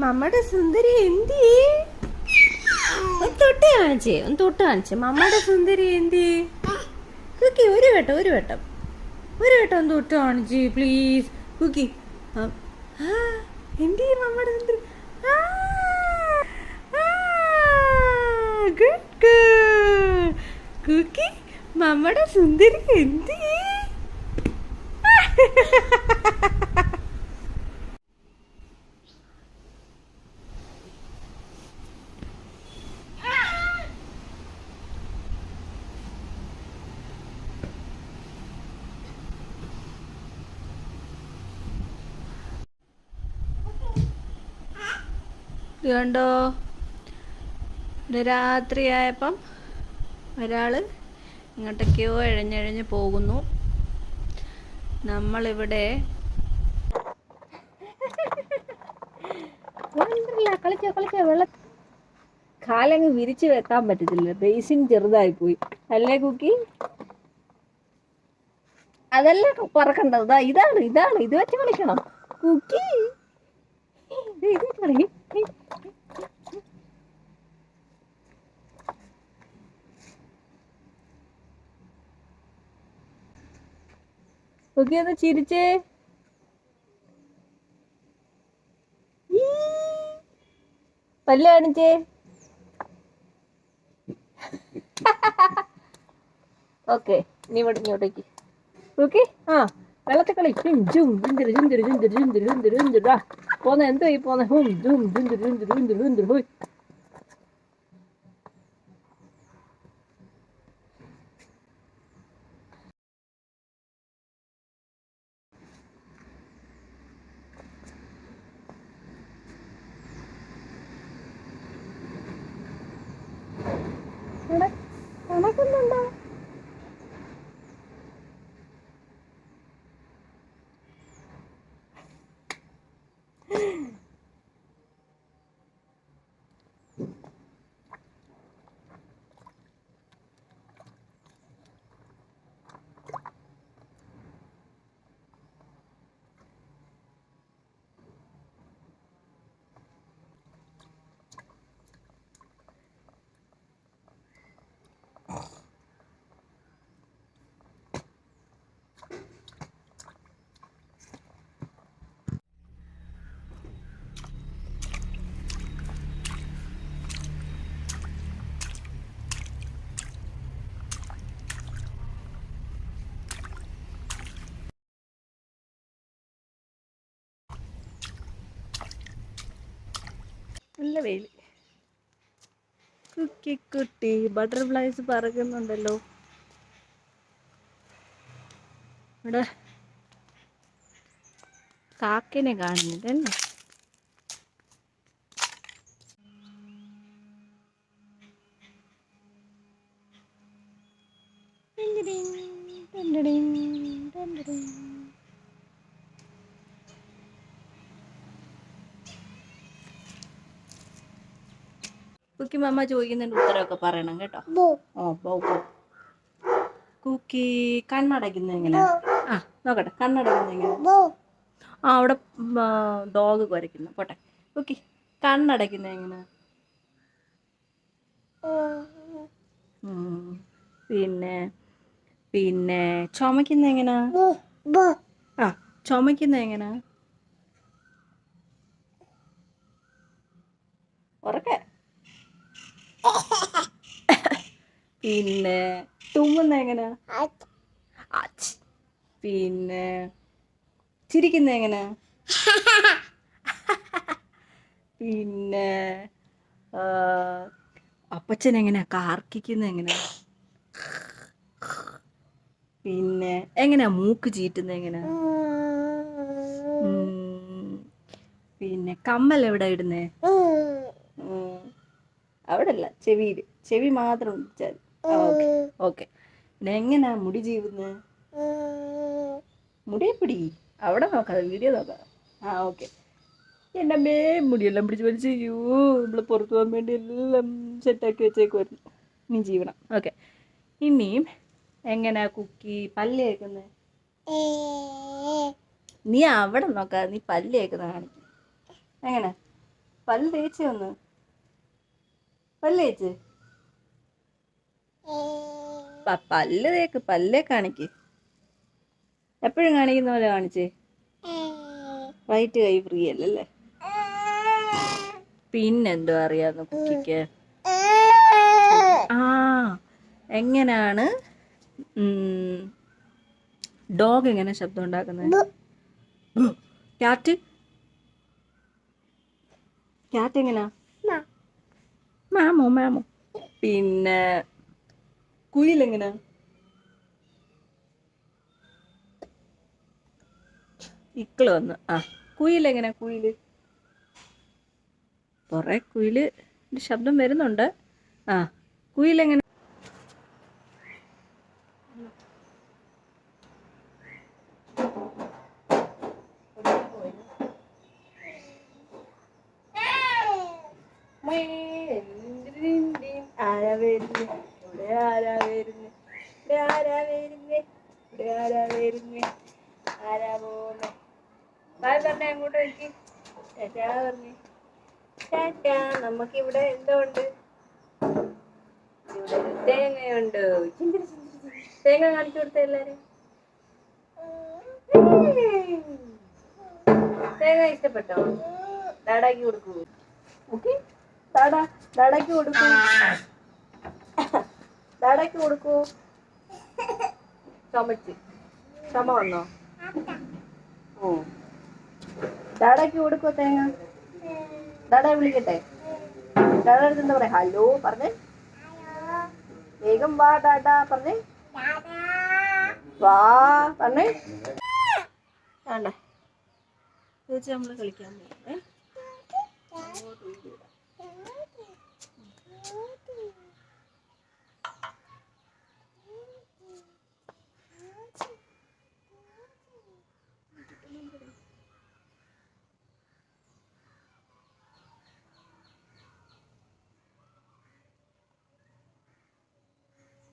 മമ്മയുടെ സുന്ദരി എന്തി ഒന്ന് തൊട്ട് കാണിച്ചേ മമ്മയുടെ സുന്ദരി എന്തി കുക്കി ഒരു വട്ടം ഒന്ന് തൊട്ട് കാണിച്ചേ പ്ലീസ് കുക്കി. എന്തി മമ്മയുടെ സുന്ദരി ഗുഡ് ഗേൾ കുക്കി. മമ്മയുടെ സുന്ദരി എന്തി കണ്ടോ? രാത്രിയായപ്പം ഒരാൾ ഇങ്ങോട്ടൊക്കെയോ എഴഞ്ഞെഴഞ്ഞ് പോകുന്നു. നമ്മളിവിടെ കളിച്ച വെള്ള കാലങ്ങ് വിരിച്ചു വെക്കാൻ പറ്റത്തില്ല, ബേസിൻ ചെറുതായി പോയി അല്ലേ കുക്കി? അതല്ല പറക്കണ്ടത്, ഇതാണ് ഇത് വെച്ച് കളിക്കണം കുക്കി. ഇത് കളി കുക്കി ഒന്ന് ചിരിച്ചേ. പല്ല് കാണിച്ചേ. ഓക്കെ, നീ ഇവിടെ ഇങ്ങോട്ടേക്ക് കുക്കി. വെള്ളത്തിൽ കളി. പോന്നെ എന്തോ ഈ പോന്നെ പോയി. കണക്കുന്നുണ്ടോ? നല്ല വെയിൽ. കുട്ടി ബട്ടർഫ്ലൈസ് പറക്കുന്നുണ്ടല്ലോ. ഇവിടെ കാക്കിനെ കാണുന്നില്ലല്ലേ? കുക്കി മമ്മ ചോദിക്കുന്നതിന്റെ ഉത്തരവൊക്കെ പറയണം കേട്ടോ. കുക്കി കണ്ണടയ്ക്കുന്ന എങ്ങനെ? നോക്കട്ടെ, കണ്ണടയ്ക്കുന്ന എങ്ങനെ? അവിടെ ഡോഗ് കുരയ്ക്കുന്നു. പോട്ടെ. കുക്കി കണ്ണടയ്ക്കുന്ന എങ്ങനെ? പിന്നെ പിന്നെ ചുമക്കുന്ന എങ്ങനെ? ചുമക്കുന്ന എങ്ങനെ? ഉറക്കെ. പിന്നെ തുമ്മുന്ന എങ്ങനെ? പിന്നെ ചിരിക്കുന്ന എങ്ങനെ? പിന്നെ അപ്പച്ചൻ എങ്ങനെ കാർക്കിക്കുന്ന എങ്ങനെ? പിന്നെ എങ്ങനെയാ മൂക്ക് ചീറ്റുന്ന എങ്ങനെ? പിന്നെ കമ്മൽ എവിടെ ഇടുന്നേ? അവിടെ അല്ല, ചെവി മാത്രം ഒന്നിച്ചാൽ. ഓക്കെ. പിന്നെ എങ്ങനെയാ മുടി ചീവുന്നത്? മുടിയെ പിടി, അവിടെ നോക്കാതെ വീഡിയോ നോക്കാം. ഓക്കെ. എൻ്റെ അമ്മേ, മുടിയെല്ലാം പിടിച്ച് വലിച്ചു. നമ്മൾ പുറത്തു പോകാൻ വേണ്ടി എല്ലാം സെറ്റാക്കി വെച്ചേക്കുമായിരുന്നു. ഇനി ജീവണം. ഓക്കെ. ഇനിയും എങ്ങനെയാ കുക്കി പല്ല് തേക്കുന്നത്? നീ അവിടെ നോക്കാതെ നീ പല്ല് തേക്കുന്ന കാണിക്കും. എങ്ങനെ? പല്ല് തേച്ച് വന്ന് പല്ല് തേച്ച് പല്ല് തേക്ക് പല്ലേ കാണിക്ക്. എപ്പോഴും കാണിക്കുന്ന പോലെ കാണിച്ചേ. റൈറ്റ് കൈ ഫ്രീ അല്ലല്ലേ? പിന്നെന്തോ അറിയാന്ന് കുക്കിക്ക്. ആ എങ്ങനെയാണ് ഡോഗ് എങ്ങനെ ശബ്ദം ഉണ്ടാക്കുന്നത്? ക്യാറ്റ് ക്യാറ്റ് എങ്ങനാ? മാമോ മാമോ. പിന്നെ കുയിൽ എങ്ങനാ? ഇക്കള് വന്ന്. ആ കുയിൽ എങ്ങനാ? കുയില് കുറെ കുയില് ശബ്ദം വരുന്നുണ്ട്. ആ കുയിലെങ്ങനെ? ആരാ വരുന്നേ? ഇവിടെ ആരാ വരുന്നേ? ഇവിടെ ആരാ വരുന്നേ? ഇവിടെ ആരാ വരുന്നേ? ആരാ പോന്നെ? ബായ് പറഞ്ഞേ, അങ്ങോട്ട് വെക്ക്. ടാറ്റാ പറഞ്ഞേ. ടാറ്റാ. നമുക്കിവിടെ എന്തോ ഉണ്ട്? ഇവിടെ തേങ്ങയുണ്ട്. തേങ്ങ കാണിച്ചു കൊടുത്ത എല്ലാരും. തേങ്ങ ഇഷ്ടപ്പെട്ടോ? ഡാഡാക്ക് കൊടുക്കൂ. ഓക്കെ, ഡാഡാക്ക് കൊടുക്കൂ. ഡാഡാക്ക് കൊടുക്കൂ. ചുമ വന്നോ? ഓ, ഡാഡാക്ക് കൊടുക്കോ തേങ്ങ? ഡാഡയെ വിളിക്കട്ടെ? ഡാഡയുടെ അടുത്ത് എന്താ പറയാ? ഹലോ പറഞ്ഞേ. വേഗം വാ ഡാഡാ പറഞ്ഞേ. വാ പറഞ്ഞേ. വേണ്ട ചേച്ചി, നമ്മള് കളിക്കാൻ പോകേ.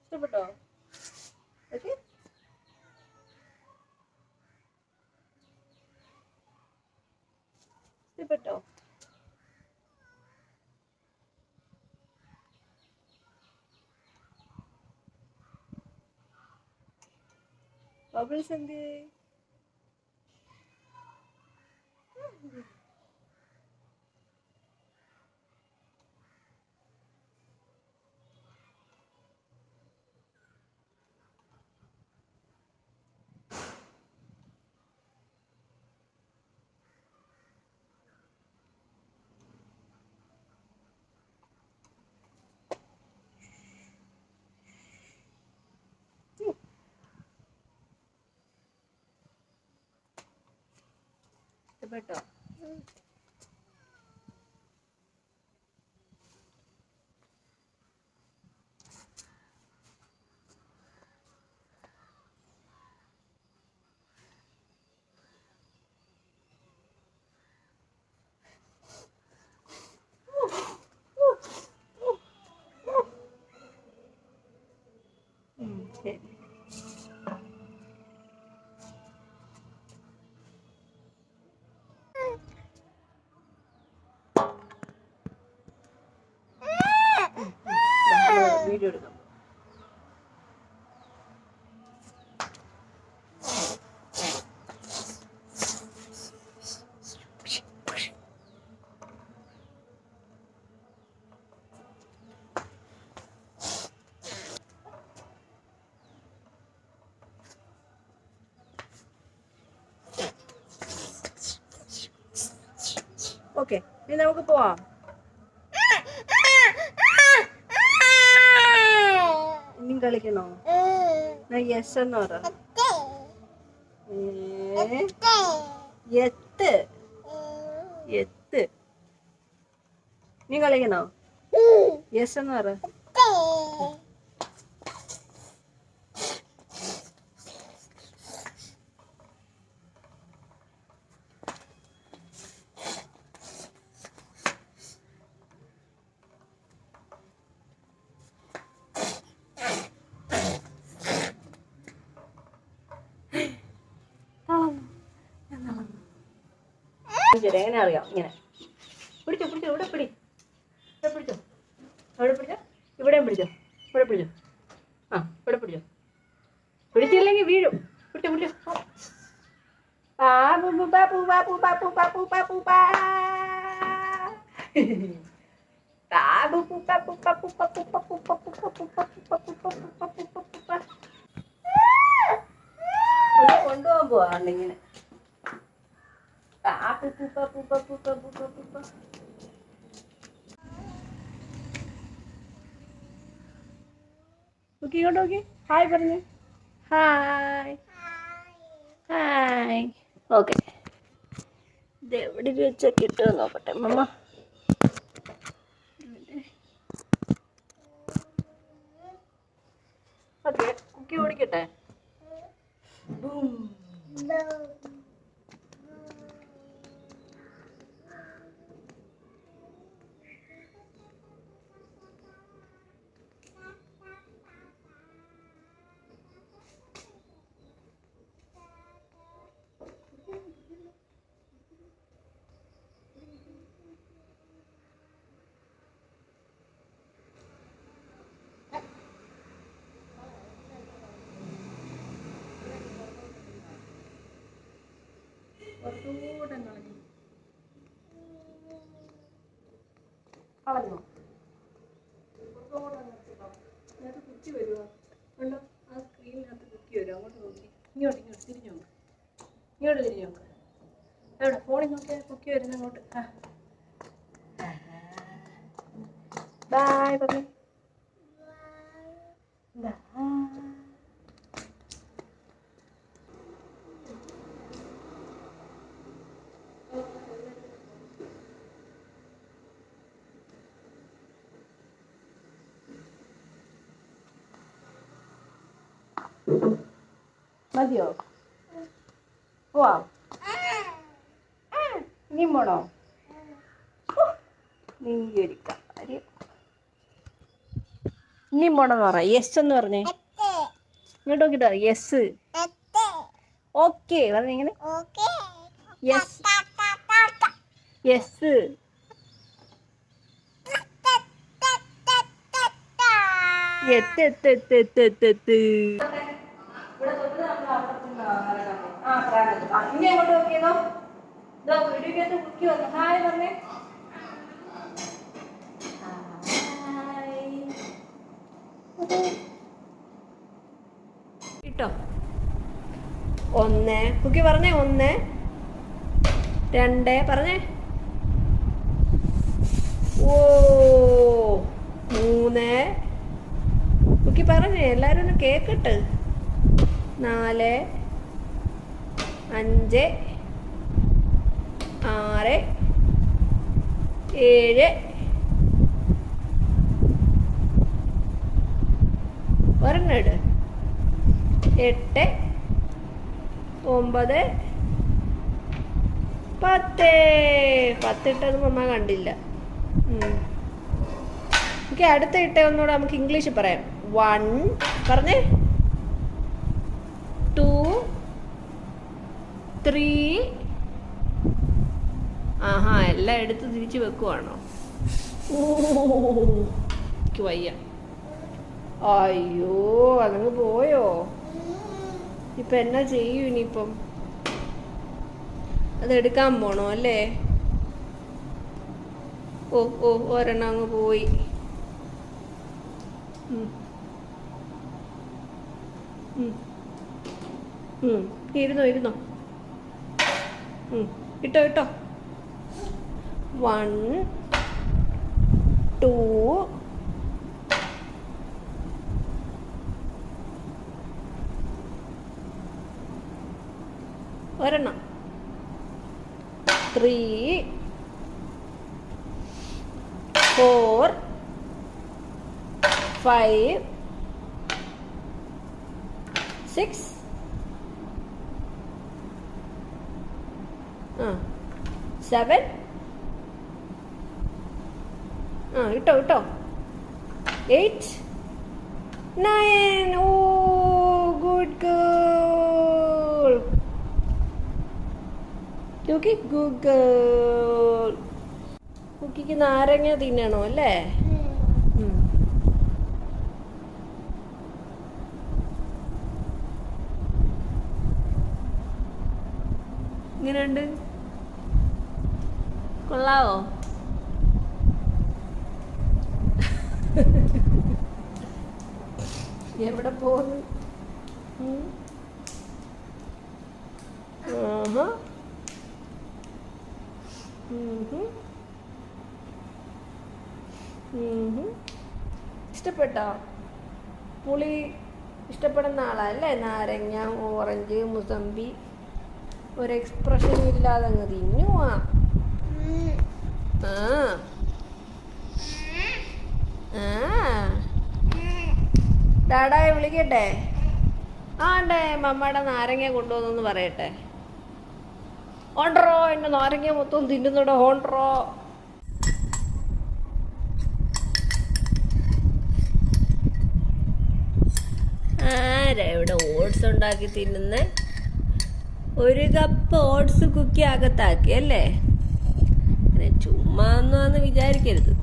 ഇഷ്ടപ്പെട്ടോ? ഓക്കെ, ഇഷ്ടപ്പെട്ടോ? ബബിൾസ് എന്ത്? ഇഷ്ടപ്പെട്ടോ? ശരി. വീഡിയോ എടുക്കാം. ഓക്കെ, ഇനി നമുക്ക് പോവാം. ഇനിയും കളിക്കണോ? യെസ് എന്ന് പറ. എത്ത് എത്ത്. നീ കളിക്കണോ? യെസ് എന്ന് പറ. ശരി, എങ്ങനെ അറിയാം? ഇങ്ങനെ പിടിച്ചോ പിടിച്ചോ, ഇവിടെ പിടി, ഇവിടെ പിടിച്ചോ, അവിടെ പിടിച്ചോ, ഇവിടെയും പിടിച്ചോ, ഇവിടെ പിടിച്ചോ, ആ ഇവിടെ പിടിച്ചോ, പിടിച്ചില്ലെങ്കിൽ വീഴും. പിടിച്ചോ പിടിച്ചോ. ബാബു ബാബു ബാബു ബാബു ബാബു ബാബു ബാ ബാബു ബാബു ബാബു ബാബു ബാബു ബാബു കൊണ്ടുപോകാൻ പോവാണ്ട് ഇങ്ങനെ. ഇങ്ങോട്ട് നോക്കി, ഹായ് പറഞ്ഞു. Hi hi. ഓക്കെ, ഇത് എവിടെ വെച്ചാൽ കിട്ടുമോ നോക്കട്ടെ മമ്മ. ഓക്കെ, കുക്കി ഓടിക്കട്ടെ. കളഞ്ഞോ? കുത്തി വരുമോ? ഉണ്ടോ? ആ സ്ക്രീനിനകത്ത് കുത്തി വരും. അങ്ങോട്ട് നോക്കി, ഇങ്ങോട്ട് ഇങ്ങോട്ട് തിരിഞ്ഞു നോക്ക്, ഇങ്ങോട്ട് തിരിഞ്ഞു നോക്ക്. എവിടെ ഫോണിൽ നോക്കിയാൽ കുക്കി വരുന്ന അങ്ങോട്ട്. ബൈ പറഞ്ഞു. മതിയോ? പോവാ, നീ പോണോ? നീ ഒരു കാര്യം, നീ പോണെന്ന് പറ. യെസ് എന്ന് പറഞ്ഞേ, ഇങ്ങോട്ട് നോക്കിട്ടോ. യെസ്, ഓക്കെ പറഞ്ഞ ഇങ്ങനെ. Yes yes. ഇനി അങ്ങോട്ട് നോക്കിയതോ, വീഡിയോക്കകത്ത് കുക്കി വന്നു. ഹായ് പറഞ്ഞേ. കിട്ടോ? 1 കുക്കി പറഞ്ഞേ. 1 2 പറഞ്ഞേ. ഓ 3 കുക്കി പറഞ്ഞേ. എല്ലാരും ഒന്ന് കേക്കട്ടെ. 4 5 6 7 ഒരെണ്ണം ഇട്. 8 9 10 ഇട്ടത് മമ്മ കണ്ടില്ല. ഓക്കെ, അടുത്ത ഇട്ടേ ഒന്നുകൂടെ നമുക്ക് ഇംഗ്ലീഷ് പറയാം. 1 പറഞ്ഞേ. 2 3. ആഹാ, എല്ലാം എടുത്ത് തിരിച്ച് വെക്കുവാണോ? എനിക്ക് വയ്യ. അയ്യോ, അതങ്ങ് പോയോ? ഇപ്പൊ എന്നാ ചെയ്യൂ ഇനിയിപ്പം? അതെടുക്കാൻ പോണോ അല്ലേ? ഓ ഓ, ഒരെണ്ണം അങ്ങ് പോയി. ഇരുന്നോ. ഇട്ടോ. 1 2 ഒരെണ്ണം. 3 4 5 6 7. ഇട്ടോ 8 9. Oh, good girl. Okay, good girl. കുക്കിക്ക് നാരങ്ങ തിന്നണോ അല്ലേ? ഇങ്ങനെയുണ്ട്, കൊള്ളാവോ? എവിടെ പോകുന്നു? ഇഷ്ടപ്പെട്ടോ? പുളി ഇഷ്ടപ്പെടുന്ന ആളല്ലേ? നാരങ്ങ, ഓറഞ്ച്, മുസമ്പി ഒരു എക്സ്പ്രഷൻ ഇല്ലാതെ അങ്ങ് തിന്നുവാ. ഡാഡായെ വിളിക്കട്ടെ? ആണ്ടേ മമ്മയുടെ നാരങ്ങ കൊണ്ടുവന്നു പറയട്ടെ. ഓണ്ടറോ, എന്റെ നാരങ്ങ മൊത്തം തിന്നുന്നുണ്ടോ ഓണ്ടറോ? ആരാ ഇവിടെ ഓട്സ് ഉണ്ടാക്കി തിന്നുന്നേ? ഒരു കപ്പ് ഓട്സ് കുക്കി അകത്താക്കി അല്ലേ? അങ്ങനെ ചുമ്മാ ഒന്നും വിചാരിക്കരുത്.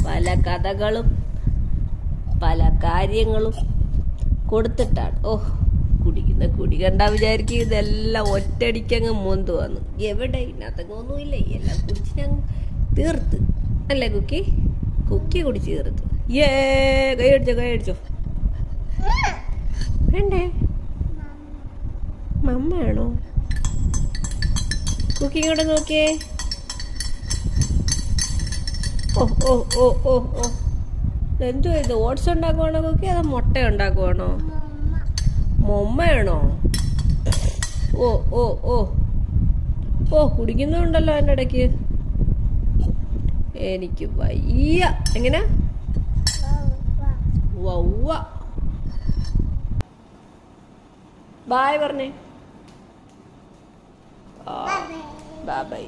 പല കഥകളും പല കാര്യങ്ങളും കൊടുത്തിട്ടാണ്. കുടിക്കുന്ന കുടി കണ്ടാ വിചാരിക്കും ഇതെല്ലാം ഒറ്റയടിക്കങ്ങ് മോന്ത് വന്നു. എവിടെ ഇതിനകത്തങ്ങ് ഒന്നുമില്ല, എല്ലാം കുടിച്ച് ഞങ്ങൾ തീർത്ത് അല്ലേ കുക്കി? കുക്കി കുടിച്ച് തീർത്ത്. കൈയടിച്ചോ വേണ്ടേ? മമ്മയാണോ? കുക്കി ഇങ്ങോട്ട് നോക്കിയേ. എന്തോ ഇത്? ഓട്സ് ഉണ്ടാക്കുവാണോ കുക്കി, അതോ മുട്ട ഉണ്ടാക്കുവാണോ? മൊമ്മയാണോ? കുടിക്കുന്നുണ്ടല്ലോ അതിൻ്റെ ഇടയ്ക്ക്. എനിക്ക് വയ്യ. എങ്ങനെ? വവ്വ. ബായ് പറഞ്ഞേ. ബൈ.